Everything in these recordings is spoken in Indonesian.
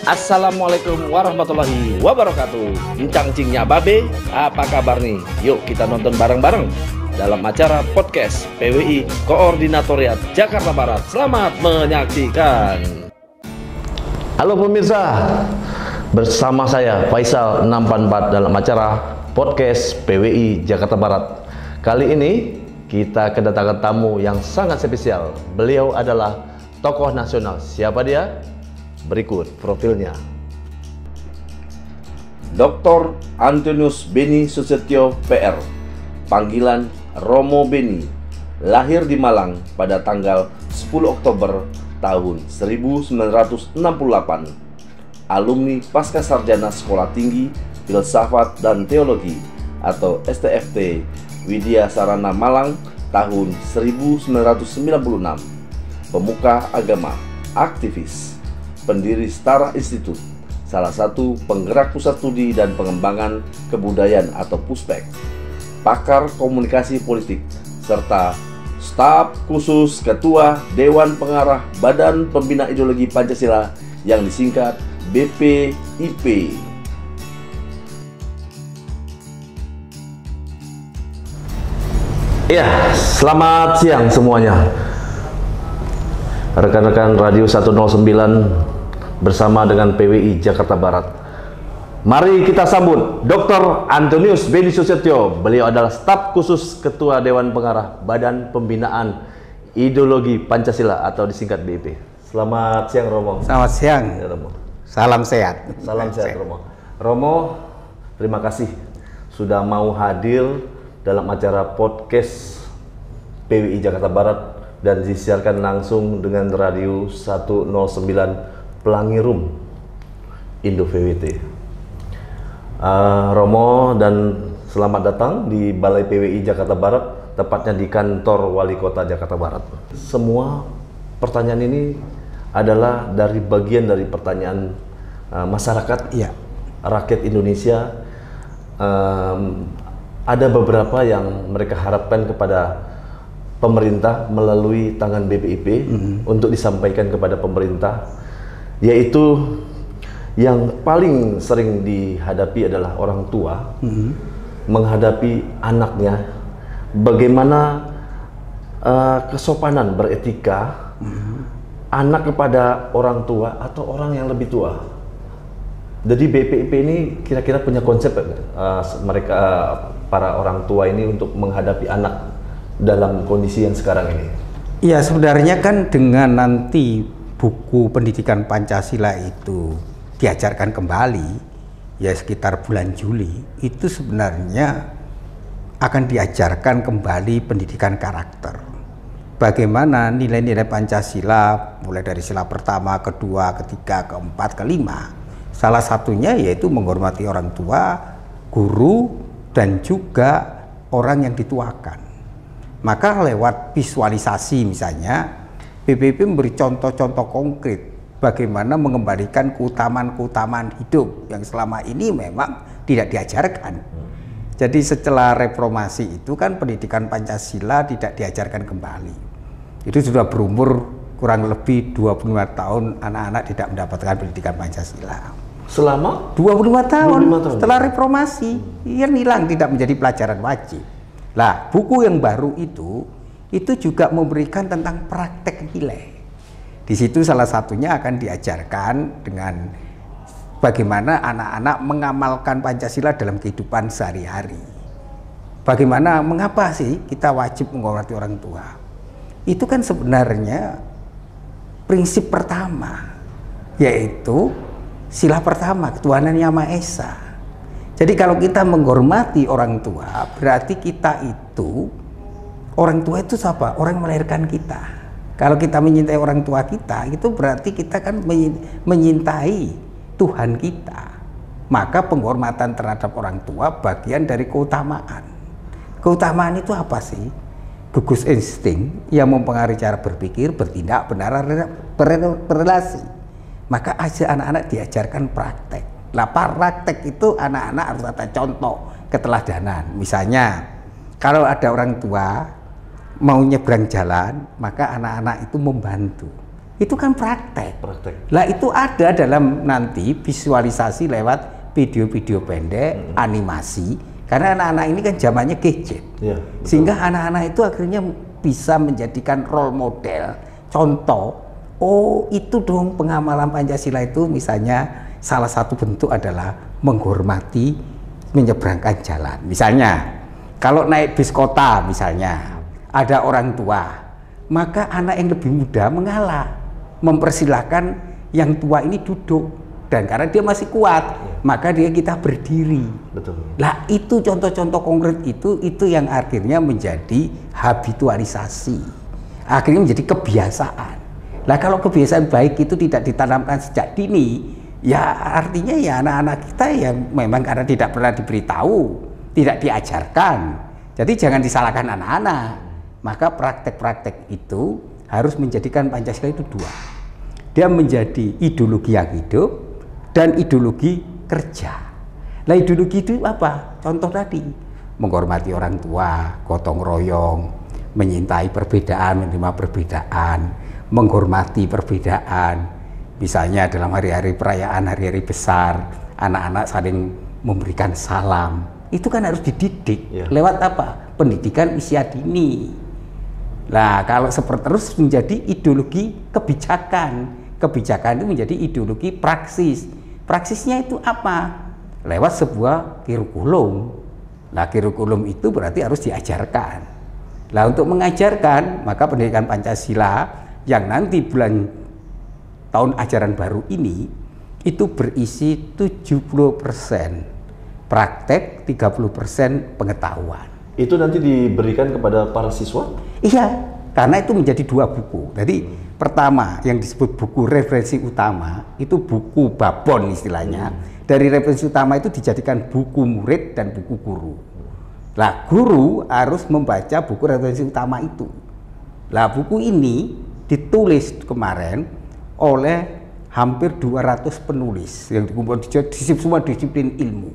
Assalamualaikum warahmatullahi wabarakatuh. Encang-cingnya babe, apa kabar nih? Yuk kita nonton bareng-bareng dalam acara podcast PWI Koordinatoriat Jakarta Barat. Selamat menyaksikan. Halo pemirsa, bersama saya Faisal 644 dalam acara podcast PWI Jakarta Barat. Kali ini kita kedatangan tamu yang sangat spesial. Beliau adalah tokoh nasional. Siapa dia? Berikut profilnya. Dr. Antonius Beni Susetio PR, panggilan Romo Beni, lahir di Malang pada tanggal 10 Oktober tahun 1968. Alumni Pascasarjana Sekolah Tinggi Filsafat dan Teologi atau STFT Widya Sarana Malang tahun 1996. Pemuka agama, aktivis, pendiri Setara Institute, salah satu penggerak pusat studi dan pengembangan kebudayaan atau Puspek, pakar komunikasi politik, serta staf khusus Ketua Dewan Pengarah Badan Pembina Ideologi Pancasila yang disingkat BPIP. Ya, selamat siang semuanya. Rekan-rekan Radio 109 bersama dengan PWI Jakarta Barat. Mari kita sambut Dr. Antonius Beni Susetio. Beliau adalah staf khusus Ketua Dewan Pengarah Badan Pembinaan Ideologi Pancasila atau disingkat BIP. Selamat siang Romo. Selamat siang. Ya, Romo. Salam sehat. Salam sehat Romo. Romo, terima kasih sudah mau hadir dalam acara podcast PWI Jakarta Barat dan disiarkan langsung dengan Radio 109 Pelangi Room Indo VWT. Romo, dan selamat datang di Balai PWI Jakarta Barat, tepatnya di kantor Wali Kota Jakarta Barat. Semua pertanyaan ini adalah dari bagian dari pertanyaan masyarakat, ya, rakyat Indonesia. Ada beberapa yang mereka harapkan kepada pemerintah melalui tangan BPIP untuk disampaikan kepada pemerintah, yaitu yang paling sering dihadapi adalah orang tua menghadapi anaknya, bagaimana kesopanan beretika anak kepada orang tua atau orang yang lebih tua. Jadi BPIP ini kira-kira punya konsep mereka para orang tua ini untuk menghadapi anak dalam kondisi yang sekarang ini. Iya, sebenarnya kan dengan nanti buku pendidikan Pancasila itu diajarkan kembali, ya sekitar bulan Juli, itu sebenarnya akan diajarkan kembali pendidikan karakter. Bagaimana nilai-nilai Pancasila, mulai dari sila pertama, kedua, ketiga, keempat, kelima. Salah satunya yaitu menghormati orang tua, guru, dan juga orang yang dituakan. Maka lewat visualisasi misalnya, BPIP memberi contoh-contoh konkret bagaimana mengembalikan keutamaan-keutamaan hidup yang selama ini memang tidak diajarkan. Jadi setelah reformasi itu kan pendidikan Pancasila tidak diajarkan kembali. Itu sudah berumur kurang lebih 25 tahun anak-anak tidak mendapatkan pendidikan Pancasila. Selama 25 tahun, 25 tahun setelah reformasi, ia hilang, tidak menjadi pelajaran wajib. Lah, buku yang baru itu juga memberikan tentang praktek nilai. Di situ salah satunya akan diajarkan dengan bagaimana anak-anak mengamalkan Pancasila dalam kehidupan sehari-hari. Bagaimana, mengapa sih kita wajib menghormati orang tua? Itu kan sebenarnya prinsip pertama, yaitu sila pertama, ketuhanan Yang Maha Esa. Jadi kalau kita menghormati orang tua, berarti kita itu, orang tua itu siapa? Orang yang melahirkan kita. Kalau kita menyintai orang tua kita, itu berarti kita kan menyintai Tuhan kita. Maka penghormatan terhadap orang tua bagian dari keutamaan. Keutamaan itu apa sih? Gugus insting yang mempengaruhi cara berpikir, bertindak, benar, berrelasi. Maka aja anak-anak diajarkan praktek. Lah praktek itu anak-anak harus ada contoh keteladanan. Misalnya, kalau ada orang tua mau nyebrang jalan, maka anak-anak itu membantu. Itu kan praktek. praktek. Praktek. Lah itu ada dalam nanti visualisasi lewat video-video pendek, animasi. Karena anak-anak ini kan zamannya gadget. Ya, Sehingga anak-anak itu akhirnya bisa menjadikan role model, contoh. Oh, itu dong pengamalan Pancasila itu misalnya salah satu bentuk adalah menghormati menyeberangkan jalan. Misalnya, kalau naik bis kota misalnya, ada orang tua, maka anak yang lebih muda mengalah, mempersilahkan yang tua ini duduk. Dan karena dia masih kuat, maka kita berdiri. betul. Lah itu contoh-contoh konkret itu yang akhirnya menjadi habitualisasi. Akhirnya menjadi kebiasaan. Lah kalau kebiasaan baik itu tidak ditanamkan sejak dini, ya artinya ya anak-anak kita yang memang karena tidak pernah diberitahu, tidak diajarkan. Jadi jangan disalahkan anak-anak. Maka praktek-praktek itu harus menjadikan Pancasila itu dua. Dia menjadi ideologi yang hidup dan ideologi kerja. Nah ideologi itu apa? Contoh tadi, menghormati orang tua, gotong royong, menyintai perbedaan, menerima perbedaan, menghormati perbedaan. Misalnya dalam hari-hari perayaan, hari-hari besar, anak-anak saling memberikan salam. Itu kan harus dididik. Lewat apa? Pendidikan usia dini. Nah kalau seperti terus menjadi ideologi kebijakan. Kebijakan itu menjadi ideologi praksis. Praksisnya itu apa? Lewat sebuah kurikulum. Nah, kurikulum itu berarti harus diajarkan. Nah, untuk mengajarkan, maka pendidikan Pancasila yang nanti bulan tahun ajaran baru ini itu berisi 70% praktek, 30% pengetahuan. Itu nanti diberikan kepada para siswa? Iya, karena itu menjadi dua buku. Jadi pertama yang disebut buku referensi utama itu buku babon istilahnya. Dari referensi utama itu dijadikan buku murid dan buku guru. Nah, guru harus membaca buku referensi utama itu. Nah, buku ini ditulis kemarin oleh hampir 200 penulis yang dikumpul di semua disiplin ilmu.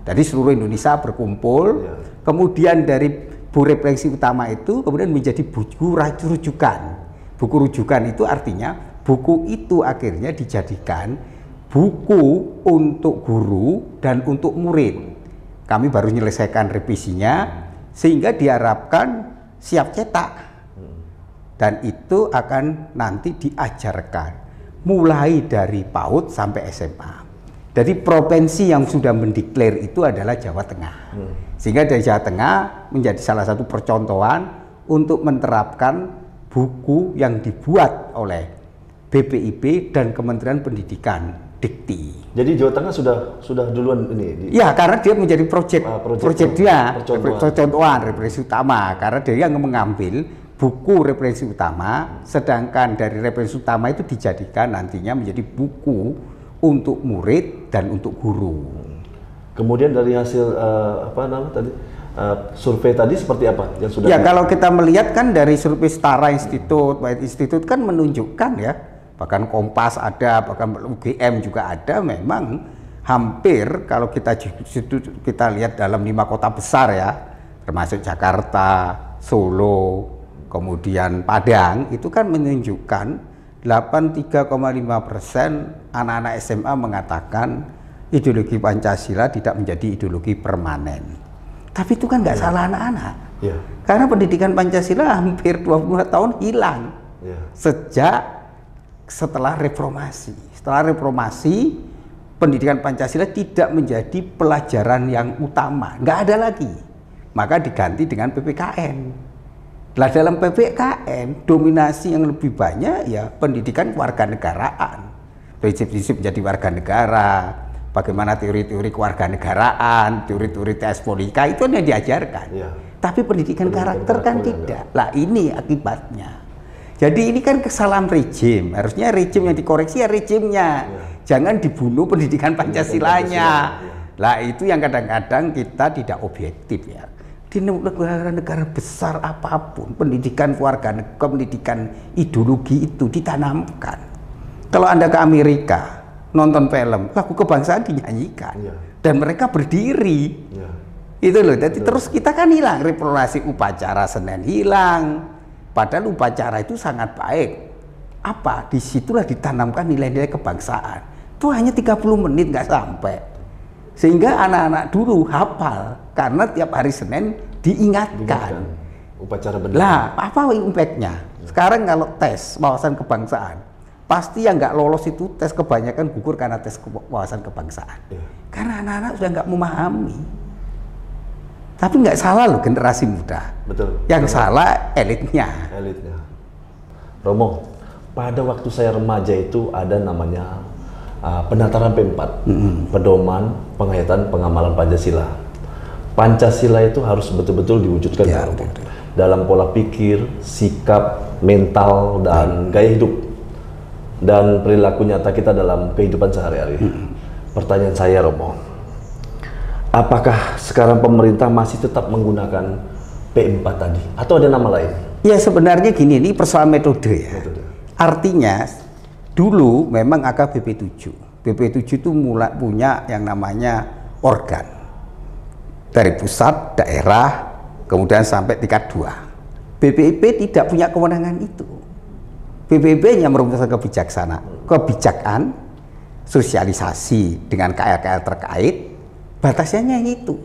Dari seluruh Indonesia berkumpul. Kemudian dari buku referensi utama itu kemudian menjadi buku rujukan. Buku rujukan itu artinya buku itu akhirnya dijadikan buku untuk guru dan untuk murid. Kami baru menyelesaikan revisinya sehingga diharapkan siap cetak. Dan itu akan nanti diajarkan mulai dari PAUD sampai SMA. Jadi provinsi yang sudah mendeklar itu adalah Jawa Tengah. Sehingga dari Jawa Tengah menjadi salah satu percontohan untuk menerapkan buku yang dibuat oleh BPIP dan Kementerian Pendidikan Dikti. Jadi Jawa Tengah sudah duluan ini. Ya, karena dia menjadi proyek dia, percontohan referensi utama. Karena dia yang mengambil buku referensi utama, sedangkan dari referensi utama itu dijadikan nantinya menjadi buku untuk murid dan untuk guru. Kemudian dari hasil survei tadi seperti apa yang sudah? Ya kalau kita melihat kan dari survei Setara Institute, White Institute kan menunjukkan ya, bahkan Kompas ada, bahkan UGM juga ada, memang hampir kalau kita lihat dalam 5 kota besar ya, termasuk Jakarta, Solo, kemudian Padang, itu kan menunjukkan 83,5% anak-anak SMA mengatakan ideologi Pancasila tidak menjadi ideologi permanen. Tapi itu kan nggak salah anak-anak. Karena pendidikan Pancasila hampir 20 tahun hilang. Sejak setelah reformasi. Setelah reformasi, pendidikan Pancasila tidak menjadi pelajaran yang utama. Nggak ada lagi. Maka diganti dengan PPKN. Nah dalam PPKN, dominasi yang lebih banyak ya pendidikan kewarganegaraan. Prinsip-prinsip menjadi warga negara, bagaimana teori-teori kewarganegaraan, teori-teori tes politika itu yang diajarkan. Tapi pendidikan karakter kan tidak. Lah ini akibatnya. Jadi ini kan kesalahan rejim. Harusnya rejim yang dikoreksi ya rejimnya. Jangan dibunuh pendidikan Pancasilanya. Lah itu yang kadang-kadang kita tidak objektif ya. Di negara-negara besar apapun, pendidikan kewarganegaraan, pendidikan ideologi itu ditanamkan. Kalau Anda ke Amerika, nonton film, lagu kebangsaan dinyanyikan dan mereka berdiri. Itu loh. Jadi terus kita kan hilang, reformasi upacara Senen hilang. Padahal upacara itu sangat baik. apa? Disitulah ditanamkan nilai-nilai kebangsaan. Itu hanya 30 menit nggak sampai. Sehingga anak-anak dulu hafal karena tiap hari Senin diingatkan. Upacara benar. Lah, apa impactnya? Sekarang kalau tes wawasan kebangsaan, pasti yang nggak lolos itu tes kebanyakan gugur karena tes wawasan kebangsaan. Karena anak-anak sudah nggak memahami. Tapi nggak salah loh generasi muda. Betul. Yang salah elitnya. Elitnya. Romo, pada waktu saya remaja itu ada namanya penataran P4, pedoman penghayatan pengamalan Pancasila. Pancasila itu harus betul-betul diwujudkan ya, dalam pola pikir, sikap, mental, dan gaya hidup dan perilaku nyata kita dalam kehidupan sehari-hari. Pertanyaan saya, Romo, apakah sekarang pemerintah masih tetap menggunakan P4 tadi atau ada nama lain? Ya sebenarnya gini, ini persoalan metode ya. Artinya dulu memang AKBP 7. BP 7 itu mulai punya yang namanya organ. Dari pusat, daerah, kemudian sampai tingkat 2. BPIP tidak punya kewenangan itu. BPIP hanya merumuskan kebijakan, sosialisasi dengan KL-KL terkait, batasnya itu.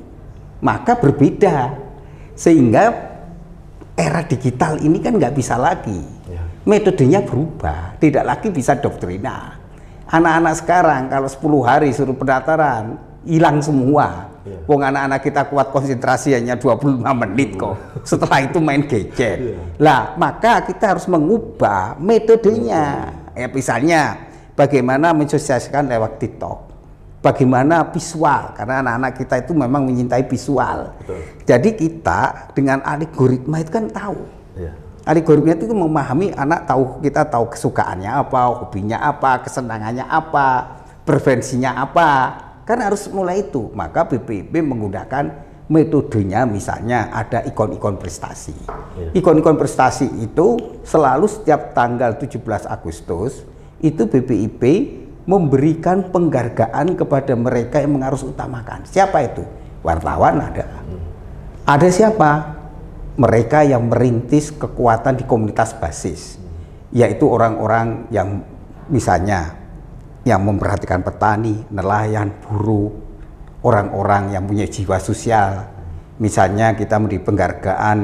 Maka berbeda. Sehingga era digital ini kan nggak bisa lagi. Metodenya berubah, tidak lagi bisa doktrina. Anak-anak sekarang kalau 10 hari suruh pendaftaran, hilang semua. Wong anak-anak kita kuat konsentrasi hanya 25 menit kok. Setelah itu main gadget. Lah, maka kita harus mengubah metodenya. Ya misalnya bagaimana mensosialisasikan lewat TikTok. Bagaimana visual, karena anak-anak kita itu memang menyintai visual. Jadi kita dengan algoritma itu kan tahu. Algoritma itu memahami anak tahu, kita tahu kesukaannya apa, hobinya apa, kesenangannya apa, preferensinya apa. Kan harus mulai itu. Maka BPIP menggunakan metodenya, misalnya ada ikon-ikon prestasi. Ikon-ikon prestasi itu selalu setiap tanggal 17 Agustus itu BPIP memberikan penghargaan kepada mereka yang harus utamakan. Siapa itu? Wartawan ada. Ada siapa? Mereka yang merintis kekuatan di komunitas basis, yaitu orang-orang yang misalnya yang memperhatikan petani, nelayan, buruh, orang-orang yang punya jiwa sosial. Misalnya kita memberi penghargaan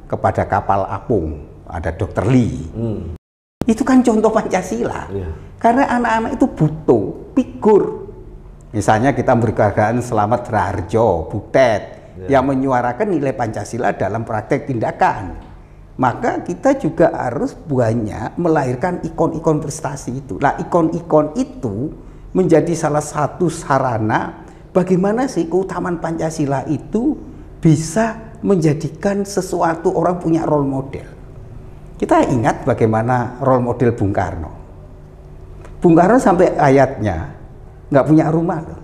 kepada kapal apung, ada Dr. Lee. Itu kan contoh Pancasila. Karena anak-anak itu butuh figur. Misalnya kita memberi penghargaan Selamat Raharjo, Butet, yang menyuarakan nilai Pancasila dalam praktek tindakan. Maka kita juga harus banyak melahirkan ikon-ikon prestasi itu. Nah, ikon-ikon itu menjadi salah satu sarana bagaimana sih keutamaan Pancasila itu bisa menjadikan sesuatu orang punya role model. Kita ingat bagaimana role model Bung Karno. Bung Karno sampai hayatnya nggak punya rumah loh.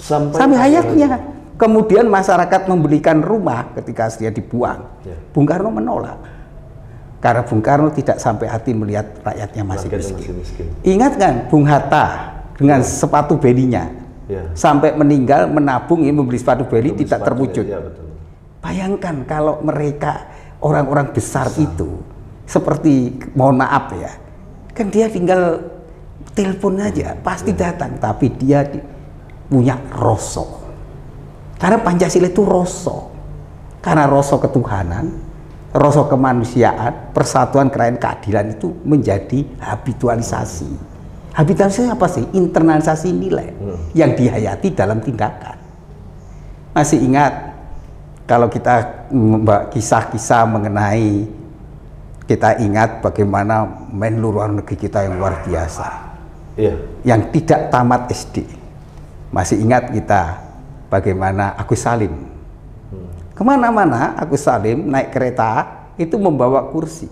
Sampai hayatnya. Kemudian masyarakat membelikan rumah ketika dia dibuang. Bung Karno menolak. Karena Bung Karno tidak sampai hati melihat rakyatnya masih miskin. Ingat kan Bung Hatta dengan sepatu belinya. Sampai meninggal menabung ini membeli sepatu beli tidak terwujud. Bayangkan kalau mereka orang-orang besar itu seperti, mohon maaf ya, kan dia tinggal telepon aja pasti datang, tapi dia punya rasa. Karena Pancasila itu rasa. Karena rasa ketuhanan, rasa kemanusiaan, persatuan, kerajaan, keadilan itu menjadi habitualisasi. Habitualisasi apa sih? Internalisasi nilai yang dihayati dalam tindakan. Masih ingat kalau kita kisah-kisah mengenai, kita ingat bagaimana Menlu luar negeri kita yang luar biasa, yang tidak tamat SD. Masih ingat kita bagaimana Agus Salim, kemana-mana Agus Salim naik kereta itu membawa kursi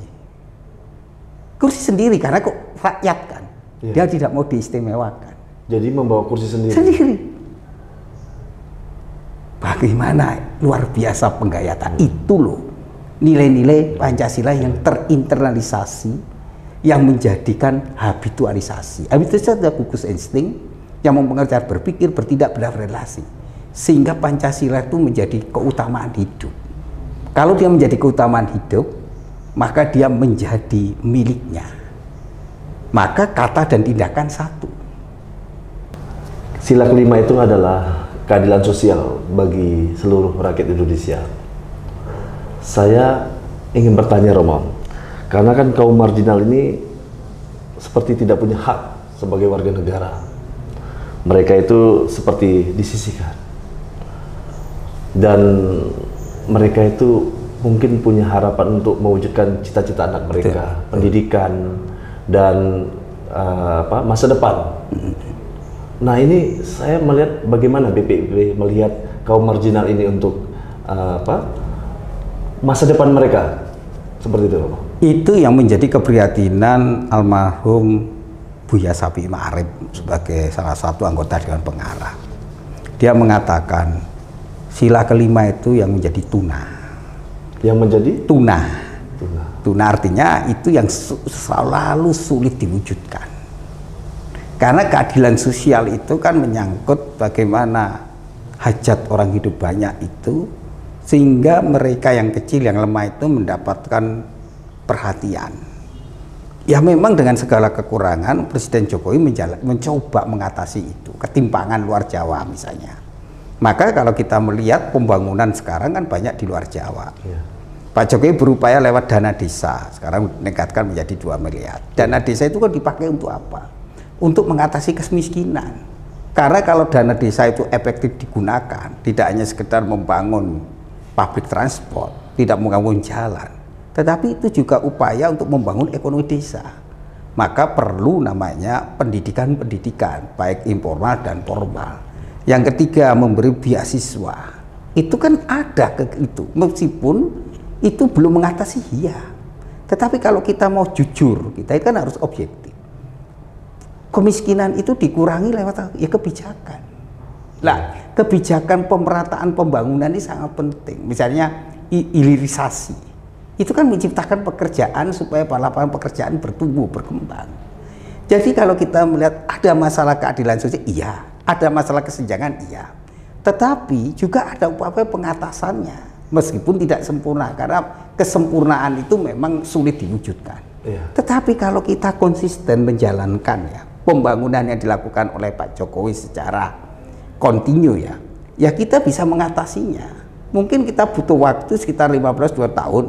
sendiri karena kok rakyat kan, dia tidak mau diistimewakan. Jadi membawa kursi sendiri. Bagaimana luar biasa penggayatan itu loh, nilai-nilai Pancasila yang terinternalisasi, yang menjadikan habitualisasi. Habitualisasi adalah gugus insting yang mempengaruhi cara berpikir, bertindak, berrelasi. Sehingga Pancasila itu menjadi keutamaan hidup. Kalau dia menjadi keutamaan hidup, maka dia menjadi miliknya. maka kata dan tindakan satu. Sila kelima itu adalah keadilan sosial bagi seluruh rakyat Indonesia. Saya ingin bertanya Romo, karena kan kaum marginal ini seperti tidak punya hak sebagai warga negara. Mereka itu seperti disisihkan. Dan mereka itu mungkin punya harapan untuk mewujudkan cita-cita anak mereka, pendidikan dan masa depan. Nah, ini saya melihat bagaimana BPIP melihat kaum marginal ini untuk masa depan mereka, seperti itu. Itu yang menjadi keprihatinan almarhum Buya Safi'i Ma'arif sebagai salah satu anggota Dewan Pengarah. Dia mengatakan sila kelima itu yang menjadi tuna. Yang menjadi tuna. Tuna artinya itu yang selalu sulit diwujudkan. Karena keadilan sosial itu kan menyangkut bagaimana hajat orang hidup banyak itu, sehingga mereka yang kecil, yang lemah itu mendapatkan perhatian. Ya memang dengan segala kekurangan Presiden Jokowi mencoba mengatasi itu, ketimpangan luar Jawa misalnya. Maka kalau kita melihat pembangunan sekarang kan banyak di luar Jawa. Ya. Pak Jokowi berupaya lewat dana desa, sekarang meningkatkan menjadi 2 miliar. Dana desa itu kan dipakai untuk apa? Untuk mengatasi kemiskinan. Karena kalau dana desa itu efektif digunakan, tidak hanya sekedar membangun public transport, tidak membangun jalan, tetapi itu juga upaya untuk membangun ekonomi desa. Maka perlu namanya pendidikan-pendidikan, baik informal dan formal. Yang ketiga, memberi beasiswa. Itu kan ada itu, meskipun itu belum mengatasi, iya. Tetapi kalau kita mau jujur, kita kan harus objektif. Kemiskinan itu dikurangi lewat ya kebijakan. Lah, kebijakan pemerataan pembangunan ini sangat penting. Misalnya hilirisasi. Itu kan menciptakan pekerjaan supaya lapangan pekerjaan bertumbuh, berkembang. Jadi kalau kita melihat ada masalah keadilan sosial, iya. Ada masalah kesenjangan, iya. Tetapi juga ada upaya pengatasannya. Meskipun tidak sempurna, karena kesempurnaan itu memang sulit diwujudkan. Iya. Tetapi kalau kita konsisten menjalankan ya, pembangunan yang dilakukan oleh Pak Jokowi secara kontinu ya kita bisa mengatasinya. Mungkin kita butuh waktu sekitar 20 tahun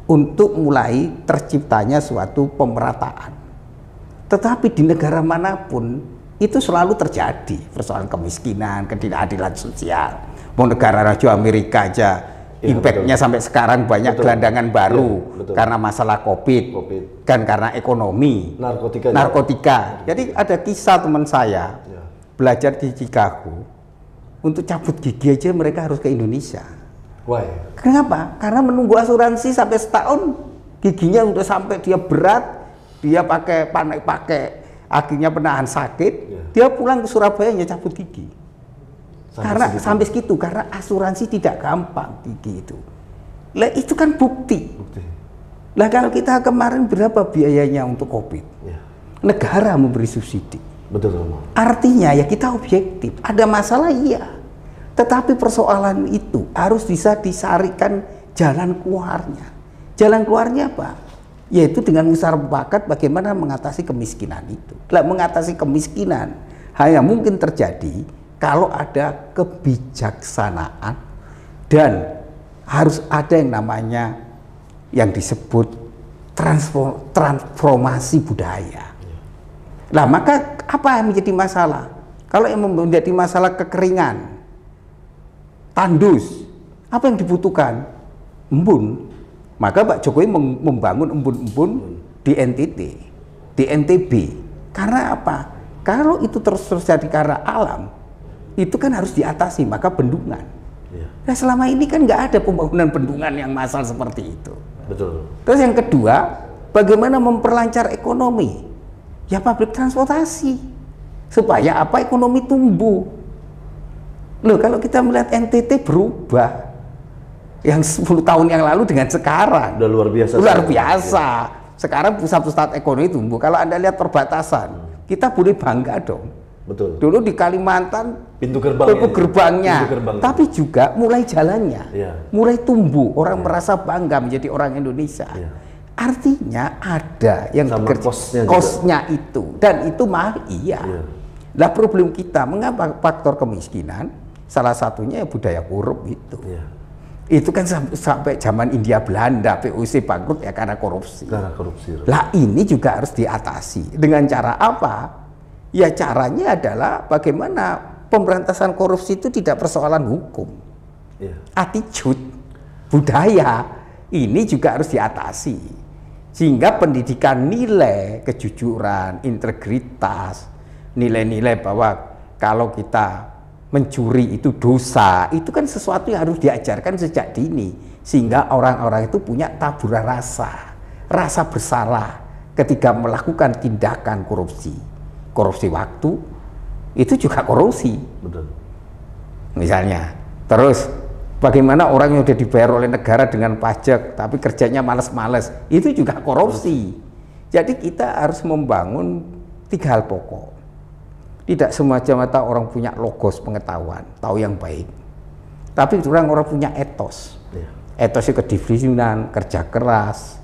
untuk mulai terciptanya suatu pemerataan. Tetapi di negara manapun itu selalu terjadi persoalan kemiskinan, ketidakadilan sosial. Mau negara Raja Amerika aja impactnya sampai sekarang banyak gelandangan baru karena masalah COVID, kan karena ekonomi, narkotika. Jadi ada kisah teman saya belajar di Chicago, untuk cabut gigi aja mereka harus ke Indonesia. Why? Kenapa? Karena menunggu asuransi sampai setahun, giginya udah sampai dia berat, dia pakai akhirnya penahan sakit, dia pulang ke Surabaya hanya cabut gigi. Sampai segitu, karena asuransi tidak gampang gigi itu. Lah itu kan bukti. Lah kalau kita kemarin berapa biayanya untuk COVID? Ya. Negara memberi subsidi. Betul. Artinya ya kita objektif. Ada masalah iya. Tetapi persoalan itu harus bisa disarikan jalan keluarnya. Jalan keluarnya apa? Yaitu dengan musyawarah bagaimana mengatasi kemiskinan itu. Lah mengatasi kemiskinan hanya mungkin terjadi kalau ada kebijaksanaan dan harus ada yang namanya yang disebut transformasi budaya. Nah, maka apa yang menjadi masalah? Kalau yang menjadi masalah kekeringan, tandus, apa yang dibutuhkan? Embun. Maka Pak Jokowi membangun embun-embun di NTT, di NTB. Karena apa? Kalau itu terus terjadi karena alam, itu kan harus diatasi, maka bendungan. Ya. Nah selama ini kan nggak ada pembangunan bendungan yang massal seperti itu. Betul. Terus yang kedua, bagaimana memperlancar ekonomi? Ya publik transportasi. Supaya apa? Ekonomi tumbuh. Loh kalau kita melihat NTT berubah. Yang 10 tahun yang lalu dengan sekarang. Udah luar biasa. Luar biasa. Sekarang pusat-pusat ekonomi tumbuh. Kalau Anda lihat perbatasan, kita boleh bangga dong. Betul. Dulu di Kalimantan pintu gerbangnya. Tapi juga mulai jalannya, mulai tumbuh. Orang merasa bangga menjadi orang Indonesia. Artinya ada yang sama bekerja, kosnya kosnya itu, dan itu mahal, iya. Nah problem kita, mengapa faktor kemiskinan? Salah satunya ya budaya korup itu. Itu kan sampai zaman India Belanda, VOC bangkrut ya karena korupsi. Lah ini juga harus diatasi. Dengan cara apa? Ya caranya adalah bagaimana pemberantasan korupsi itu tidak persoalan hukum. Attitude, budaya, ini juga harus diatasi. Sehingga pendidikan nilai, kejujuran, integritas, nilai-nilai bahwa kalau kita mencuri itu dosa, itu kan sesuatu yang harus diajarkan sejak dini. Sehingga orang-orang itu punya tabura rasa bersalah ketika melakukan tindakan korupsi. Korupsi waktu, itu juga korupsi. Betul. Misalnya, terus bagaimana orang yang sudah dibayar oleh negara dengan pajak tapi kerjanya males-males, itu juga korupsi. Jadi kita harus membangun 3 hal pokok. Tidak semata-mata orang punya logos pengetahuan, tahu yang baik, tapi orang punya etos. Etosnya kedisiplinan, kerja keras,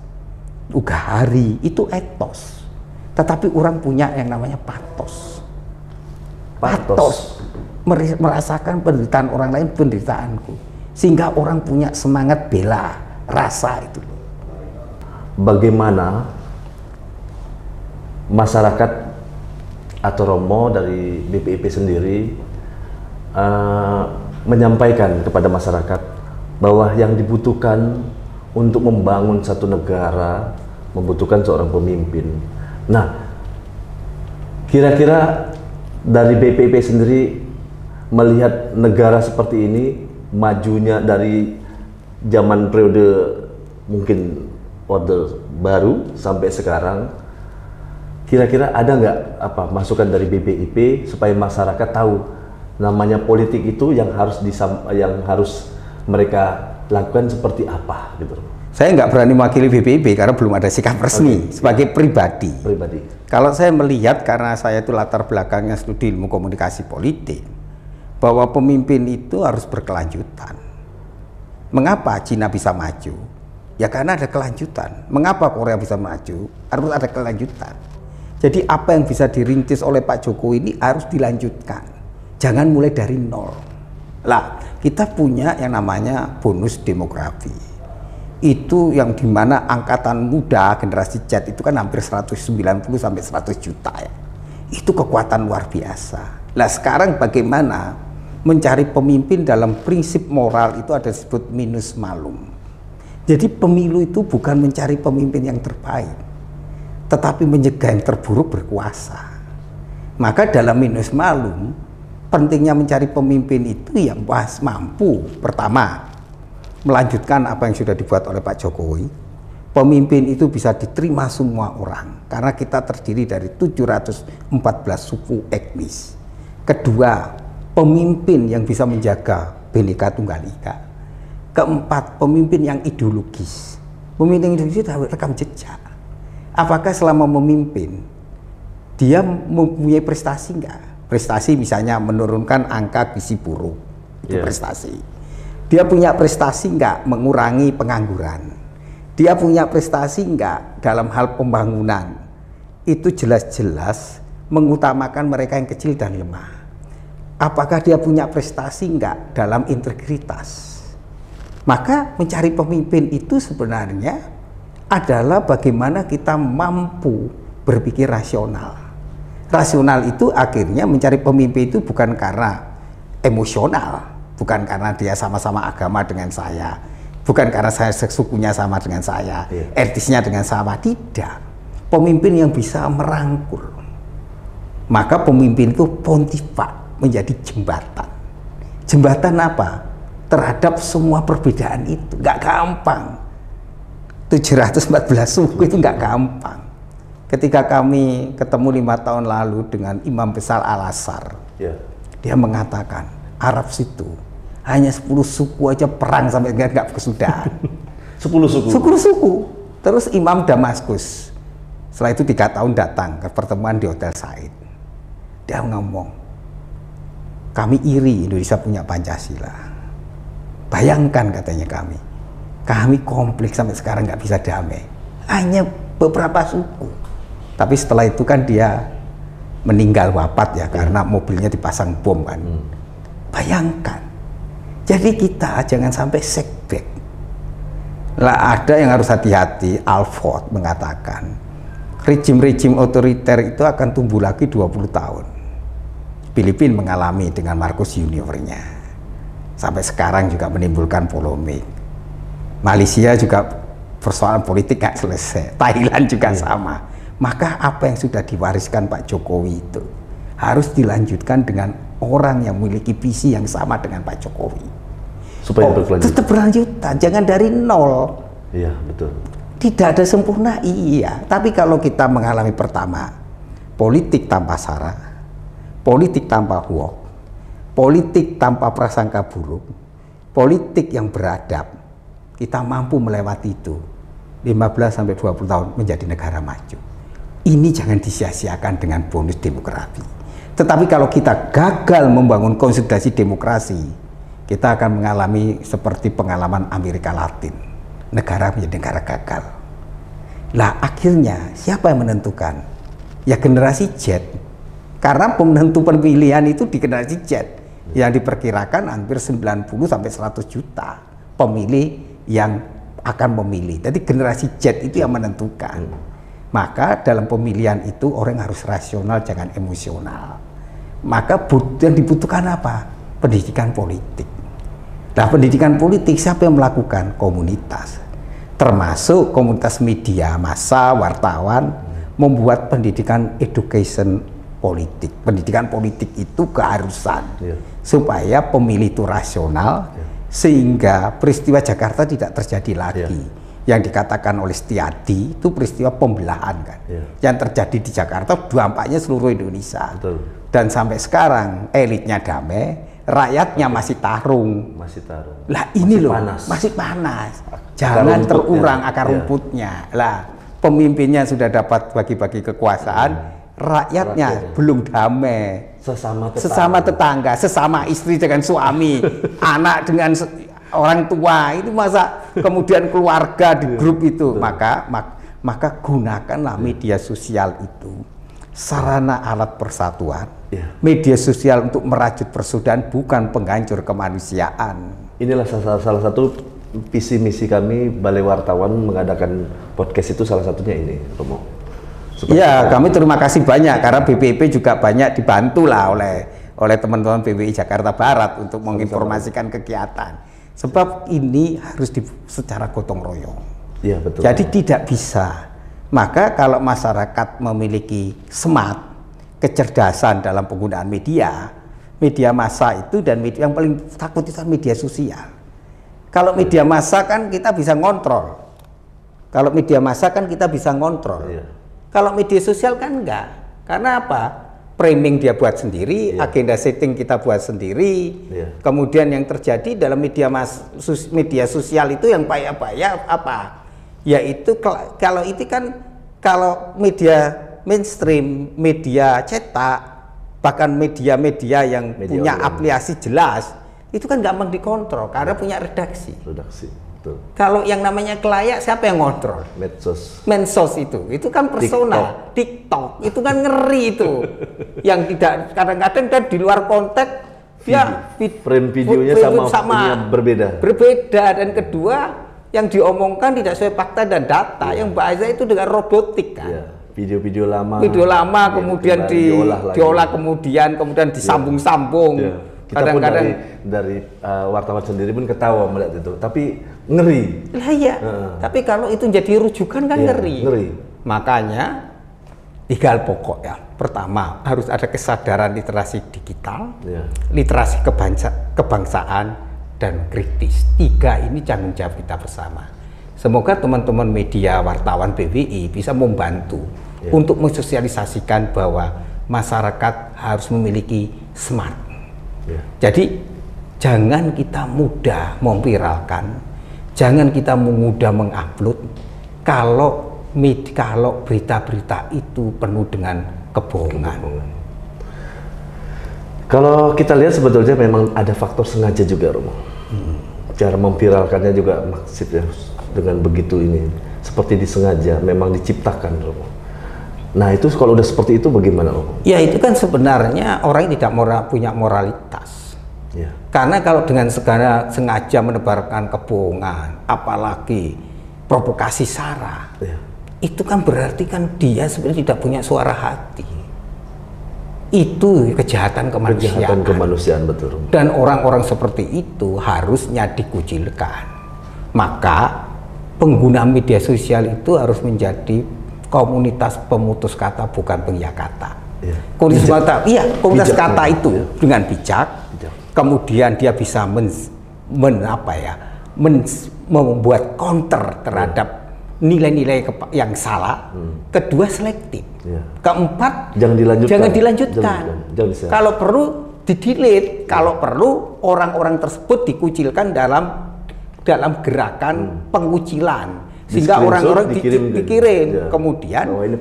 ugahari, itu etos. Tetapi orang punya yang namanya patos. Patos merasakan penderitaan orang lain, penderitaanku, sehingga orang punya semangat bela rasa itu. Bagaimana masyarakat atau Romo dari BPIP sendiri menyampaikan kepada masyarakat bahwa yang dibutuhkan untuk membangun satu negara membutuhkan seorang pemimpin. Nah, kira-kira dari BPIP sendiri melihat negara seperti ini majunya dari zaman periode mungkin Orde Baru sampai sekarang, kira-kira ada nggak apa masukan dari BPIP supaya masyarakat tahu namanya politik itu yang harus mereka lakukan seperti apa gitu. Saya nggak berani mewakili BPIP karena belum ada sikap resmi sebagai pribadi. Kalau saya melihat, karena saya itu latar belakangnya studi ilmu komunikasi politik, bahwa pemimpin itu harus berkelanjutan. Mengapa Cina bisa maju? Ya karena ada kelanjutan. Mengapa Korea bisa maju? Harus ada kelanjutan. Jadi apa yang bisa dirintis oleh Pak Jokowi ini harus dilanjutkan. Jangan mulai dari nol. Lah, kita punya yang namanya bonus demografi. Itu yang dimana angkatan muda generasi Z itu kan hampir 190 sampai 100 juta ya. Itu kekuatan luar biasa. Lah sekarang bagaimana mencari pemimpin dalam prinsip moral itu ada disebut minus malum. Jadi pemilu itu bukan mencari pemimpin yang terbaik, tetapi mencegah yang terburuk berkuasa. Maka dalam minus malum, pentingnya mencari pemimpin itu yang mampu pertama melanjutkan apa yang sudah dibuat oleh Pak Jokowi. Pemimpin itu bisa diterima semua orang karena kita terdiri dari 714 suku etnis. Kedua, pemimpin yang bisa menjaga Bhinneka Tunggal Ika. Keempat, pemimpin yang ideologis. Pemimpin ideologis itu harus rekam jejak. Apakah selama memimpin dia mempunyai prestasi enggak? Prestasi misalnya menurunkan angka gizi buruk, itu prestasi. Dia punya prestasi enggak mengurangi pengangguran? Dia punya prestasi enggak dalam hal pembangunan? Itu jelas-jelas mengutamakan mereka yang kecil dan lemah. Apakah dia punya prestasi enggak dalam integritas? Maka mencari pemimpin itu sebenarnya adalah bagaimana kita mampu berpikir rasional. Rasional itu akhirnya mencari pemimpin itu bukan karena emosional. Bukan karena dia sama-sama agama dengan saya, bukan karena saya sukunya sama dengan saya, etnisnya dengan sama, tidak. Pemimpin yang bisa merangkul. Maka pemimpin itu pontifak, menjadi jembatan. Jembatan apa? Terhadap semua perbedaan itu, nggak gampang. 714 suku itu nggak gampang. Ketika kami ketemu 5 tahun lalu dengan Imam Besar Al-Azhar, dia mengatakan Arab situ hanya 10 suku aja perang sampai nggak kesudahan. 10 suku. 10 suku. Terus Imam Damaskus setelah itu 3 tahun datang ke pertemuan di Hotel Said. Dia ngomong, kami iri Indonesia punya Pancasila. Bayangkan katanya kami konflik sampai sekarang nggak bisa damai. hanya beberapa suku. Tapi setelah itu kan dia meninggal wafat ya karena mobilnya dipasang bom kan. Bayangkan. Jadi kita jangan sampai setback. Lah ada yang harus hati-hati. Alford mengatakan rejim-rejim otoriter itu akan tumbuh lagi 20 tahun. Filipina mengalami dengan Marcos Junior-nya. Sampai sekarang juga menimbulkan polemik. Malaysia juga persoalan politik gak selesai. Thailand juga sama. Maka apa yang sudah diwariskan Pak Jokowi itu harus dilanjutkan dengan orang yang memiliki visi yang sama dengan Pak Jokowi. Supaya berkelanjutan. Tetap berlanjutan, jangan dari nol. Iya, betul. Tidak ada sempurna, iya. Tapi kalau kita mengalami pertama, politik tanpa sara, politik tanpa hoax, politik tanpa prasangka buruk, politik yang beradab, kita mampu melewati itu 15-20 tahun menjadi negara maju. Ini jangan disia-siakan dengan bonus demokrasi. Tetapi kalau kita gagal membangun konsolidasi demokrasi, kita akan mengalami seperti pengalaman Amerika Latin. Negara menjadi negara gagal. Lah akhirnya siapa yang menentukan? Ya generasi Z. Karena penentu pemilihan itu di generasi Z. Yang diperkirakan hampir 90-100 juta pemilih yang akan memilih. Jadi generasi Z itu yang menentukan. Maka dalam pemilihan itu orang harus rasional, jangan emosional. Maka yang dibutuhkan apa? Pendidikan politik. Nah, pendidikan politik siapa yang melakukan? Komunitas. Termasuk komunitas media, massa, wartawan, membuat pendidikan education politik. Pendidikan politik itu keharusan. Supaya pemilih itu rasional, sehingga peristiwa Jakarta tidak terjadi lagi. Yang dikatakan oleh Setiadi itu peristiwa pembelahan kan. Yang terjadi di Jakarta dampaknya seluruh Indonesia. Betul. Dan sampai sekarang elitnya damai, rakyatnya masih tarung. Masih tarung. Lah ini masih loh, panas. masih panas. Jangan terurang akar rumputnya. Lah, pemimpinnya sudah dapat bagi-bagi kekuasaan, rakyatnya belum damai. Sesama tetangga, sesama istri dengan suami, anak dengan orang tua, itu masa kemudian keluarga di grup itu. Maka gunakanlah media sosial itu sarana alat persatuan. Media sosial untuk merajut persaudaraan, bukan penghancur kemanusiaan. Inilah salah satu visi misi kami Balai Wartawan mengadakan podcast itu, salah satunya ini, Romo. Ya, kami terima kasih banyak karena BPIP juga banyak dibantu lah oleh teman-teman PWI Jakarta Barat untuk menginformasikan kegiatan. Sebab ini harus secara gotong royong. Iya, betul. Jadi tidak bisa. Maka kalau masyarakat memiliki smart, kecerdasan dalam penggunaan media massa itu, dan media yang paling takut itu media sosial. Kalau media massa kan kita bisa ngontrol. Kalau media massa kan kita bisa ngontrol. Kalau media sosial kan enggak. Karena apa? Framing dia buat sendiri, agenda setting kita buat sendiri. Kemudian yang terjadi dalam media sosial itu yang payah-payah apa? Yaitu kalau itu kan, kalau media mainstream, media cetak, bahkan media-media yang punya afiliasi jelas, itu kan gampang dikontrol karena punya redaksi. Betul. Kalau yang namanya kelayak, siapa yang ngontrol? Medsos itu kan personal. TikTok itu kan ngeri itu. Yang tidak, kadang-kadang dan di luar konteks dia frame videonya sama berbeda. Dan kedua, yang diomongkan tidak sesuai fakta dan data. Yang bahasa itu dengan robotik kan. Video-video lama. Kemudian diolah kemudian disambung-sambung. Kadang-kadang dari wartawan sendiri pun ketawa melihat itu, tapi ngeri. Lah iya. Tapi kalau itu jadi rujukan kan ngeri. Makanya 3 hal pokok ya. Pertama, harus ada kesadaran literasi digital, literasi kebangsaan, dan kritis. 3 ini tanggung jawab kita bersama. Semoga teman-teman media wartawan BWI bisa membantu untuk mensosialisasikan bahwa masyarakat harus memiliki smart. Jadi jangan kita mudah memviralkan, jangan kita mudah mengupload kalau berita-berita itu penuh dengan kebohongan. Kalau kita lihat sebetulnya memang ada faktor sengaja juga, Romo. Cara memviralkannya juga maksudnya dengan begitu ini. seperti disengaja, memang diciptakan, Romo. Nah itu kalau udah seperti itu bagaimana, Romo? Ya itu kan sebenarnya orang yang tidak punya moralitas. Ya. Karena kalau dengan segala sengaja menebarkan kebohongan, apalagi provokasi sara, ya, itu kan berarti kan dia sebenarnya tidak punya suara hati. Itu kejahatan kemanusiaan. Kejahatan kemanusiaan, betul. Dan orang-orang seperti itu harusnya dikucilkan. Maka pengguna media sosial itu harus menjadi komunitas pemutus kata, bukan pengiyak kata. Ya. Komunitas kata, iya, komunitas bijak, kata itu ya, dengan bijak. Kemudian dia bisa membuat counter terhadap nilai-nilai yang salah. Kedua, selektif. Ya. Keempat, jangan dilanjutkan. Jangan kalau perlu di-delete. Kalau perlu orang-orang tersebut dikucilkan dalam gerakan pengucilan, sehingga orang-orang dikirim. Ya. Kemudian ini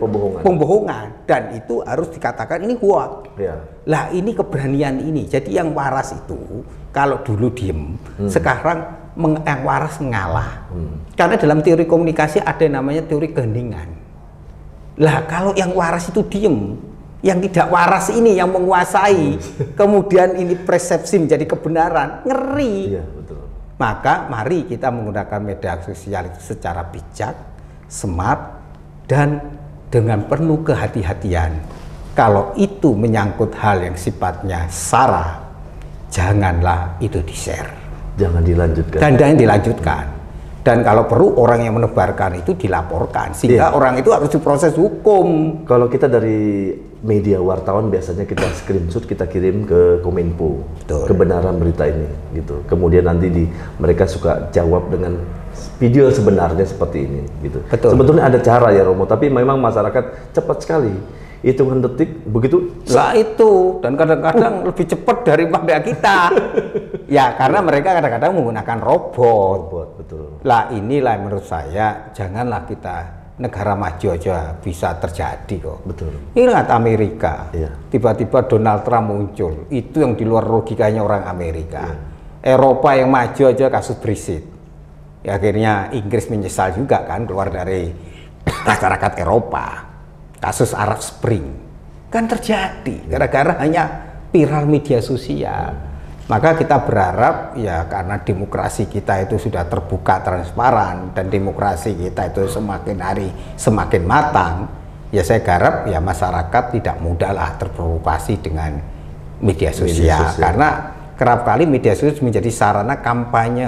pembohongan, dan itu harus dikatakan ini hoax. Ya. Lah ini keberanian ini. Jadi yang waras itu kalau dulu diem, sekarang yang waras mengalah. Karena dalam teori komunikasi ada yang namanya teori keheningan. Lah kalau yang waras itu diem, yang tidak waras ini yang menguasai, kemudian ini persepsi menjadi kebenaran, ngeri. Iya, betul. Maka mari kita menggunakan media sosial itu secara bijak, smart, dan dengan penuh kehati-hatian. Kalau itu menyangkut hal yang sifatnya sara, janganlah itu di-share. Jangan dilanjutkan. Dan jangan dilanjutkan. Dan kalau perlu orang yang menebarkan itu dilaporkan, sehingga orang itu harus diproses hukum. Kalau kita dari media wartawan biasanya kita screenshot, kita kirim ke Kominfo. Betul. Kebenaran berita ini gitu. Kemudian nanti mereka suka jawab dengan video sebenarnya seperti ini gitu. Betul. Sebetulnya ada cara ya, Romo, tapi memang masyarakat cepat sekali. Hitungan detik begitu. Lah itu, dan kadang-kadang lebih cepat daripada kita. Ya karena mereka kadang-kadang menggunakan robot. Betul. Lah inilah menurut saya, janganlah kita negara maju aja bisa terjadi kok. Betul. Ingat Amerika, tiba-tiba Donald Trump muncul, itu yang di luar logikanya orang Amerika. Eropa yang maju aja kasus Brexit. Ya, akhirnya Inggris menyesal juga kan keluar dari masyarakat Eropa. Kasus Arab Spring kan terjadi gara-gara hanya viral media sosial. Maka kita berharap ya karena demokrasi kita itu sudah terbuka, transparan, dan demokrasi kita itu semakin hari semakin matang, ya saya harap ya masyarakat tidak mudahlah terprovokasi dengan media sosial. Karena kerap kali media sosial menjadi sarana kampanye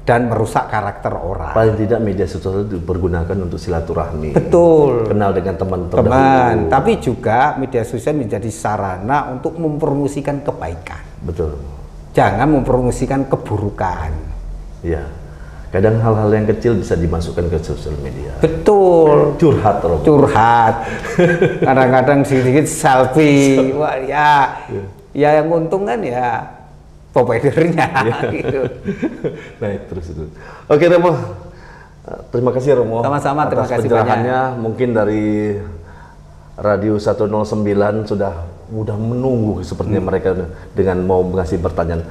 dan merusak karakter orang. Paling tidak media sosial itu dipergunakan untuk silaturahmi. Betul. Kenal dengan teman-teman. Tapi juga media sosial menjadi sarana untuk mempromosikan kebaikan. Betul. Jangan mempromosikan keburukan. Ya. Kadang hal-hal yang kecil bisa dimasukkan ke sosial media. Betul. Curhat, Rob. Curhat. Kadang-kadang sedikit selfie. Wah, ya yang untung kan ya providernya gitu. Baik, terus itu. Oke, Romo. Terima kasih, Romo. Sama-sama, terima kasih penjelasannya. Mungkin dari Radio 109 sudah menunggu sepertinya mereka dengan mau mengasih pertanyaan.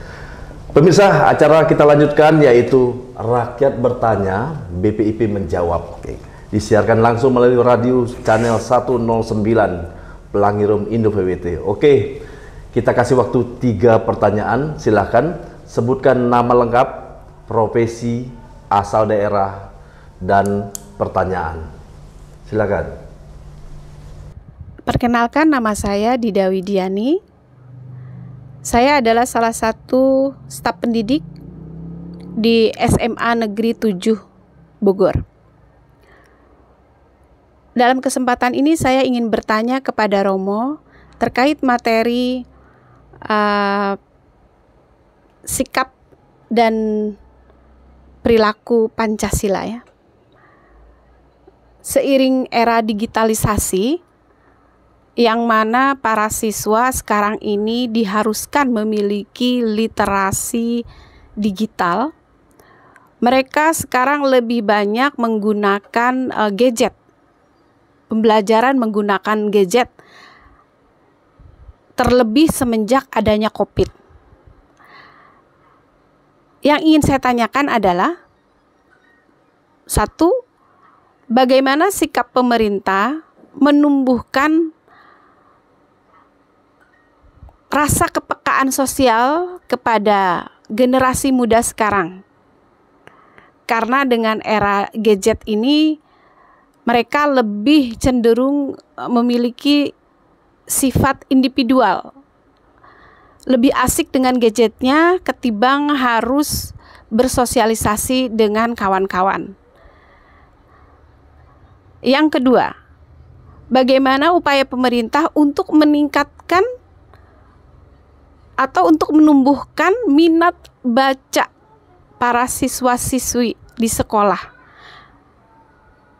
Pemirsa, acara kita lanjutkan yaitu Rakyat Bertanya, BPIP Menjawab. Disiarkan langsung melalui radio channel 109 Pelangi Room Indo VWT. Oke. Kita kasih waktu 3 pertanyaan, silahkan sebutkan nama lengkap, profesi, asal daerah, dan pertanyaan. Silakan. Perkenalkan, nama saya Dida Widiani. Saya adalah salah satu staf pendidik di SMA Negeri 7 Bogor. Dalam kesempatan ini saya ingin bertanya kepada Romo terkait materi sikap dan perilaku Pancasila ya. Seiring era digitalisasi yang mana para siswa sekarang ini diharuskan memiliki literasi digital, mereka sekarang lebih banyak menggunakan gadget. Pembelajaran menggunakan gadget. Terlebih semenjak adanya COVID. Yang ingin saya tanyakan adalah, 1, bagaimana sikap pemerintah menumbuhkan rasa kepekaan sosial kepada generasi muda sekarang. Karena dengan era gadget ini, mereka lebih cenderung memiliki sifat individual. Lebih asik dengan gadgetnya ketimbang harus bersosialisasi dengan kawan-kawan. Yang kedua, bagaimana upaya pemerintah untuk meningkatkan atau untuk menumbuhkan minat baca para siswa-siswi di sekolah.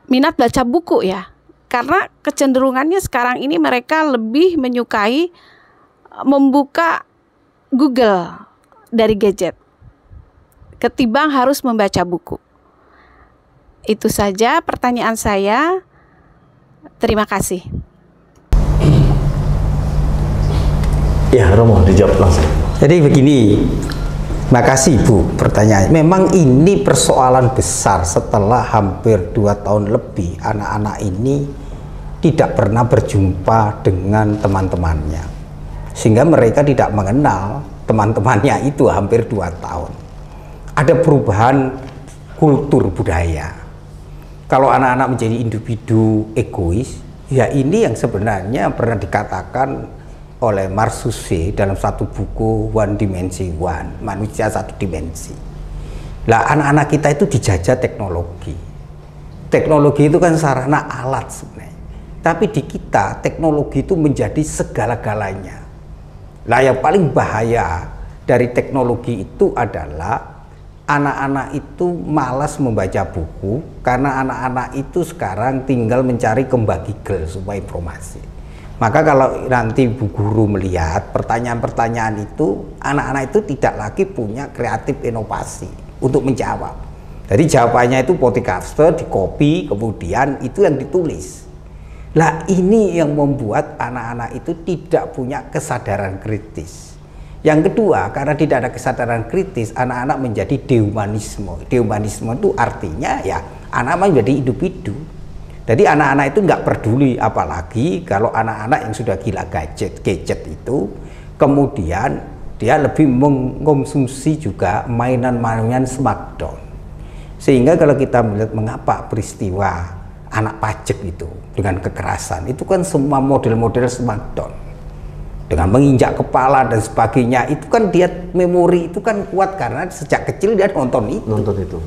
Minat baca buku ya. Karena kecenderungannya sekarang ini mereka lebih menyukai membuka Google dari gadget ketimbang harus membaca buku. Itu saja pertanyaan saya. Terima kasih. Ya, Romo, dijawab langsung. Jadi begini, makasih Bu pertanyaan. Memang ini persoalan besar setelah hampir 2 tahun lebih anak-anak ini tidak pernah berjumpa dengan teman-temannya. Sehingga mereka tidak mengenal teman-temannya itu hampir 2 tahun. Ada perubahan kultur budaya. Kalau anak-anak menjadi individu egois, ya ini yang sebenarnya pernah dikatakan oleh Marcuse dalam satu buku One Dimensi One, manusia satu dimensi. Lah anak-anak kita itu dijajah teknologi. Teknologi itu kan sarana alat sebenarnya. Tapi di kita teknologi itu menjadi segala-galanya. Lah yang paling bahaya dari teknologi itu adalah anak-anak itu malas membaca buku karena anak-anak itu sekarang tinggal mencari kembang Google supaya informasi. Maka kalau nanti Bu Guru melihat pertanyaan-pertanyaan itu, anak-anak itu tidak lagi punya kreatif inovasi untuk menjawab. Jadi jawabannya itu podcast, di copy, kemudian itu yang ditulis. Lah ini yang membuat anak-anak itu tidak punya kesadaran kritis. Yang kedua, karena tidak ada kesadaran kritis, anak-anak menjadi dehumanisme. Dehumanisme itu artinya ya anak-anak menjadi individu. Jadi anak-anak itu nggak peduli, apalagi kalau anak-anak yang sudah gila gadget itu, kemudian dia lebih mengkonsumsi juga mainan-mainan smackdown. Sehingga kalau kita melihat mengapa peristiwa anak pajak itu dengan kekerasan, itu kan semua model-model smackdown. Dengan menginjak kepala dan sebagainya, itu kan dia memori itu kan kuat karena sejak kecil dia nonton itu.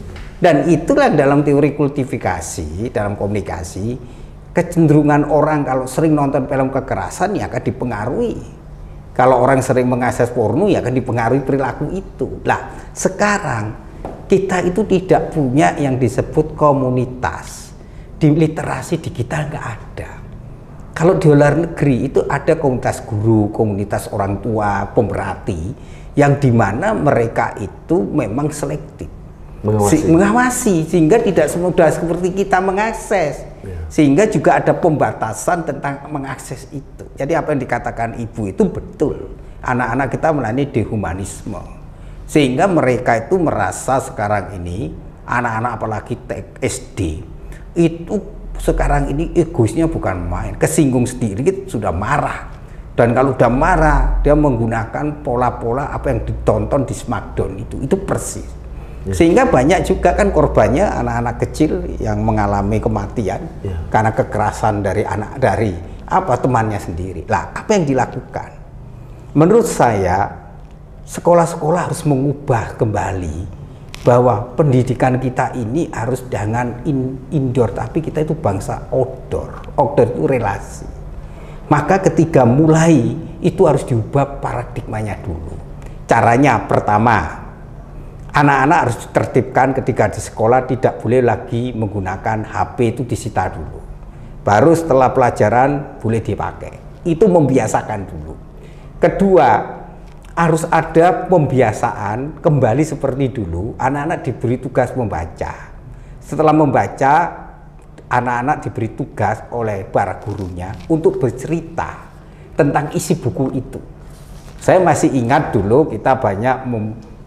Dan itulah dalam teori kultifikasi, dalam komunikasi, kecenderungan orang kalau sering nonton film kekerasan ya akan dipengaruhi. Kalau orang sering mengakses porno ya akan dipengaruhi perilaku itu. Lah sekarang kita itu tidak punya yang disebut komunitas. Di literasi digital nggak ada. Kalau di luar negeri itu ada komunitas guru, komunitas orang tua, pemerhati, yang dimana mereka itu memang selektif. Mengawasi sehingga tidak semudah seperti kita mengakses sehingga juga ada pembatasan tentang mengakses itu. Jadi apa yang dikatakan Ibu itu betul, anak-anak kita melalui dehumanisme sehingga mereka itu merasa sekarang ini anak-anak apalagi SD itu sekarang ini egoisnya bukan main, kesinggung sedikit sudah marah, dan kalau udah marah dia menggunakan pola-pola apa yang ditonton di Smackdown itu persis. Sehingga banyak juga kan korbannya anak-anak kecil yang mengalami kematian karena kekerasan dari temannya sendiri. Lah apa yang dilakukan? Menurut saya sekolah-sekolah harus mengubah kembali bahwa pendidikan kita ini harus jangan indoor, tapi kita itu bangsa outdoor. Outdoor itu relasi. Maka ketika mulai itu harus diubah paradigmanya dulu. Caranya pertama, anak-anak harus ditertibkan ketika di sekolah tidak boleh lagi menggunakan HP, itu disita dulu. Baru setelah pelajaran boleh dipakai. Itu membiasakan dulu. Kedua, harus ada pembiasaan kembali seperti dulu. Anak-anak diberi tugas membaca. Setelah membaca, anak-anak diberi tugas oleh para gurunya untuk bercerita tentang isi buku itu. Saya masih ingat dulu kita banyak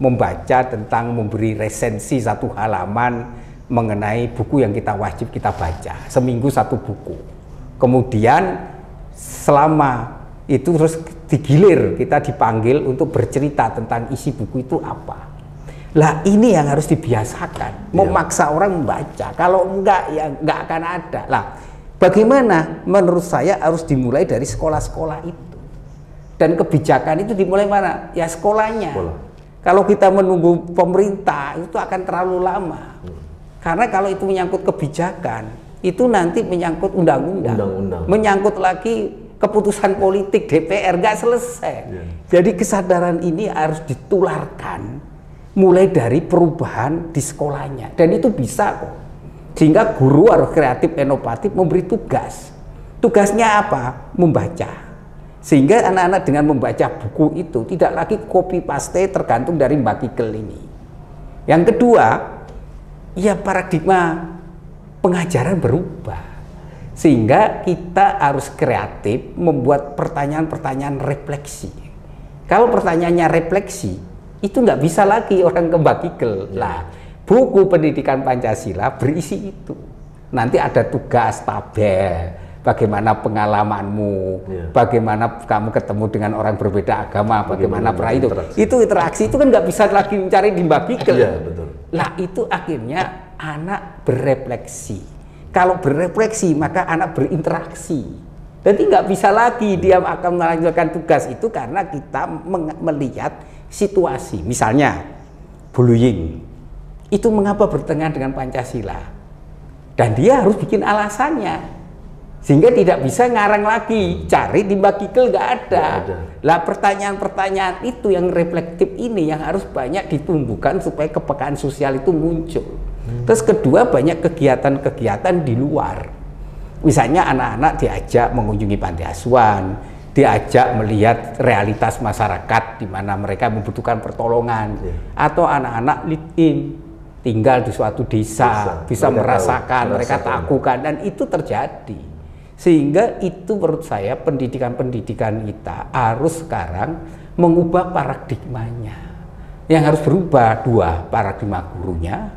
membaca tentang memberi resensi satu halaman mengenai buku yang kita wajib kita baca, seminggu 1 buku. Kemudian selama itu terus digilir, kita dipanggil untuk bercerita tentang isi buku itu apa. Lah ini yang harus dibiasakan, memaksa orang membaca. Kalau enggak ya enggak akan ada. Lah bagaimana? Menurut saya harus dimulai dari sekolah-sekolah itu. Dan kebijakan itu dimulai mana? Ya sekolahnya. Kalau kita menunggu pemerintah itu akan terlalu lama. Karena kalau itu menyangkut kebijakan, itu nanti menyangkut undang-undang, menyangkut lagi keputusan politik DPR, nggak selesai. Jadi kesadaran ini harus ditularkan mulai dari perubahan di sekolahnya, dan itu bisa kok. Sehingga guru harus kreatif, inovatif, memberi tugas. Tugasnya apa? Membaca. Sehingga anak-anak dengan membaca buku itu tidak lagi copy paste tergantung dari Mbak Kigel ini. Yang kedua, ya paradigma pengajaran berubah. Sehingga kita harus kreatif membuat pertanyaan-pertanyaan refleksi. Kalau pertanyaannya refleksi, itu nggak bisa lagi orang ke Mbak Kigel. Lah, buku pendidikan Pancasila berisi itu. Nanti ada tugas tabel. Bagaimana pengalamanmu, bagaimana kamu ketemu dengan orang berbeda agama, bagaimana itu interaksi itu kan nggak bisa lagi mencari di Mbak Kigel. Lah itu akhirnya anak berefleksi. Kalau berefleksi maka anak berinteraksi. Jadi nggak bisa lagi dia akan melanjutkan tugas itu karena kita melihat situasi. Misalnya bullying itu mengapa bertentangan dengan Pancasila, dan dia harus bikin alasannya. Sehingga tidak bisa ngarang lagi, cari di Mbak Kigel nggak ada. Lah pertanyaan-pertanyaan itu yang reflektif ini yang harus banyak ditumbuhkan supaya kepekaan sosial itu muncul. Terus kedua, banyak kegiatan-kegiatan di luar. Misalnya anak-anak diajak mengunjungi panti asuhan, diajak melihat realitas masyarakat di mana mereka membutuhkan pertolongan, atau anak-anak live in, tinggal di suatu desa, bisa merasakan, mereka takutkan, dan itu terjadi. Sehingga itu menurut saya pendidikan-pendidikan kita harus sekarang mengubah paradigmanya. Yang harus berubah dua, paradigma gurunya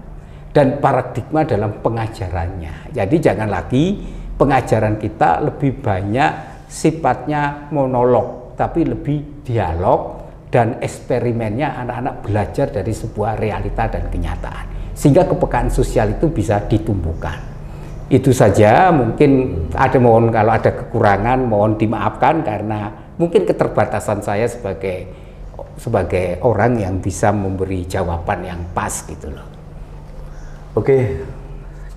dan paradigma dalam pengajarannya. Jadi jangan lagi pengajaran kita lebih banyak sifatnya monolog, tapi lebih dialog dan eksperimennya anak-anak belajar dari sebuah realita dan kenyataan. Sehingga kepekaan sosial itu bisa ditumbuhkan. Itu saja, mungkin mohon kalau ada kekurangan mohon dimaafkan karena mungkin keterbatasan saya sebagai orang yang bisa memberi jawaban yang pas gitu loh. Oke,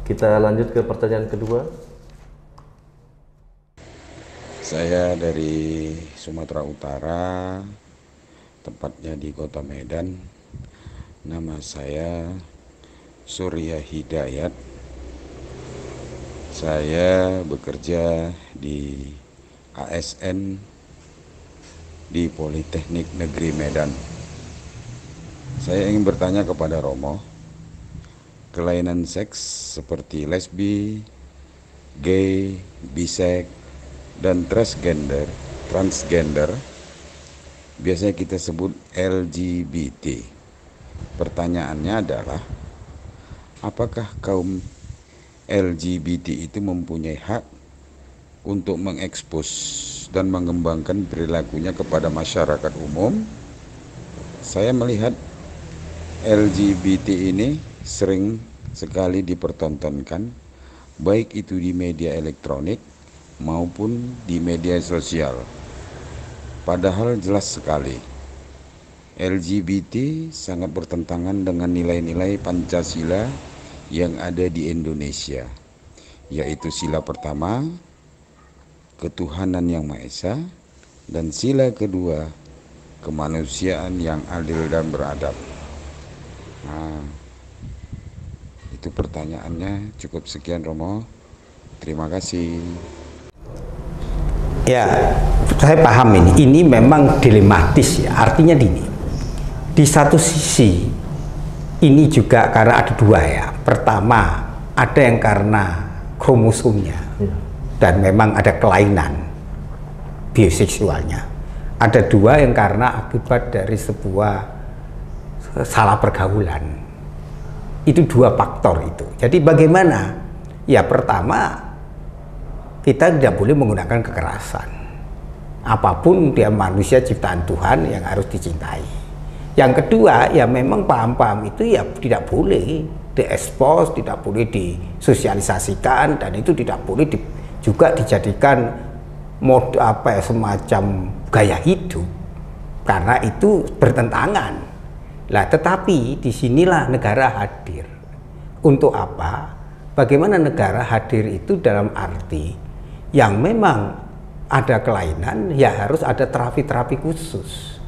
kita lanjut ke pertanyaan kedua. Saya dari Sumatera Utara, tepatnya di Kota Medan. Nama saya Surya Hidayat. Saya bekerja di ASN di Politeknik Negeri Medan. Saya ingin bertanya kepada Romo, kelainan seks seperti lesbi, gay, biseks, dan transgender biasanya kita sebut LGBT. Pertanyaannya adalah, apakah kaum LGBT itu mempunyai hak untuk mengekspos dan mengembangkan perilakunya kepada masyarakat umum? Saya melihat LGBT ini sering sekali dipertontonkan, baik itu di media elektronik maupun di media sosial. Padahal jelas sekali LGBT sangat bertentangan dengan nilai-nilai Pancasila yang ada di Indonesia, yaitu sila pertama, ketuhanan yang Maha Esa, dan sila kedua, kemanusiaan yang adil dan beradab. Nah, itu pertanyaannya. Cukup sekian, Romo. Terima kasih. Ya, saya paham ini. Ini memang dilematis ya. Artinya di satu sisi ini juga karena ada dua ya. Pertama, ada yang karena kromosomnya dan memang ada kelainan bioseksualnya. Ada dua yang karena akibat dari sebuah salah pergaulan. Itu dua faktor itu. Jadi bagaimana? Ya pertama, kita tidak boleh menggunakan kekerasan. Apapun dia manusia ciptaan Tuhan yang harus dicintai. Yang kedua, ya memang paham-paham itu ya tidak boleh diekspos, tidak boleh disosialisasikan, dan itu tidak boleh juga dijadikan semacam gaya hidup, karena itu bertentangan. Lah, tetapi disinilah negara hadir. Untuk apa? Bagaimana negara hadir itu dalam arti yang memang ada kelainan, ya harus ada terapi-terapi khusus,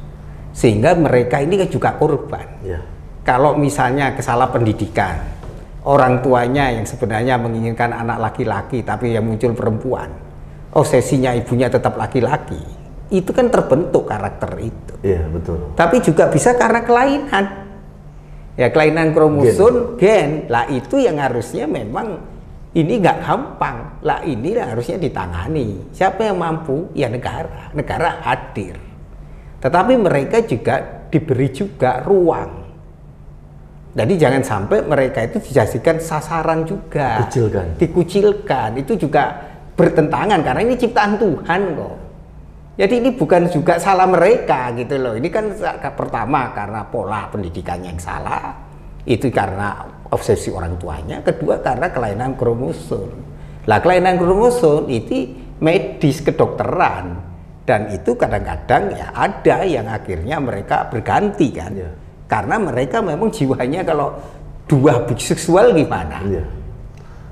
sehingga mereka ini kan juga korban. Ya. Kalau misalnya kesalah pendidikan, orang tuanya yang sebenarnya menginginkan anak laki-laki tapi yang muncul perempuan, obsesinya ibunya tetap laki-laki, itu kan terbentuk karakter itu. Iya, betul. Tapi juga bisa karena kelainan. Ya, kelainan kromosom, gen. Lah itu yang harusnya memang ini nggak gampang. Lah ini harusnya ditangani. Siapa yang mampu? Ya negara. Negara hadir. Tetapi mereka juga diberi juga ruang. Jadi jangan sampai mereka itu dijadikan sasaran juga. Dikucilkan. Itu juga bertentangan karena ini ciptaan Tuhan kok. Jadi ini bukan juga salah mereka gitu loh. Ini kan pertama karena pola pendidikannya yang salah, itu karena obsesi orang tuanya. Kedua karena kelainan kromosom. Lah kelainan kromosom itu medis kedokteran, dan itu kadang-kadang ya ada yang akhirnya mereka berganti kan. Ya. Karena mereka memang jiwanya kalau dua biseksual gimana? Ya.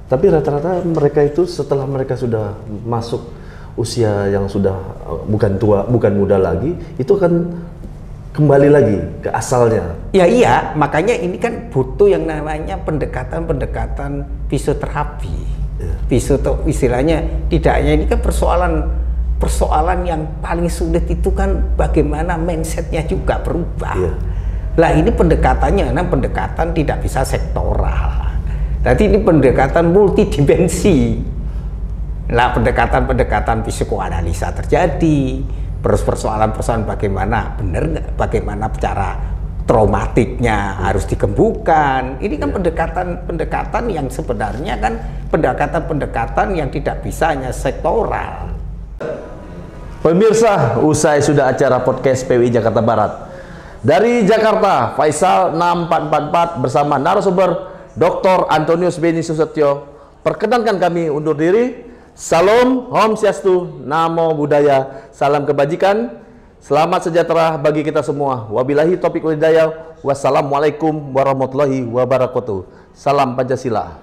Tapi rata-rata mereka itu setelah mereka sudah masuk usia yang sudah bukan tua, bukan muda lagi, itu akan kembali lagi ke asalnya. Ya iya, makanya ini kan butuh yang namanya pendekatan fisioterapi. Ya. Istilahnya tidaknya ini kan persoalan yang paling sulit itu kan bagaimana mindsetnya juga berubah. Ya. Lah ini pendekatannya, karena pendekatan tidak bisa sektoral. Jadi ini pendekatan multidimensi. Lah pendekatan psikoanalisa terjadi, terus persoalan bagaimana benar nggak, bagaimana cara traumatiknya harus dikembukan. Ini kan pendekatan yang sebenarnya kan pendekatan yang tidak bisa hanya sektoral. Pemirsa, usai sudah acara podcast PWI Jakarta Barat. Dari Jakarta, Faisal 6444 bersama narasumber Dr. Antonius Beni Susetyo. Perkenankan kami undur diri. Salam, Om Swastiastu, Namo Buddhaya, salam kebajikan, selamat sejahtera bagi kita semua. Wabillahi taufiq wal hidayah. Wassalamualaikum warahmatullahi wabarakatuh. Salam Pancasila.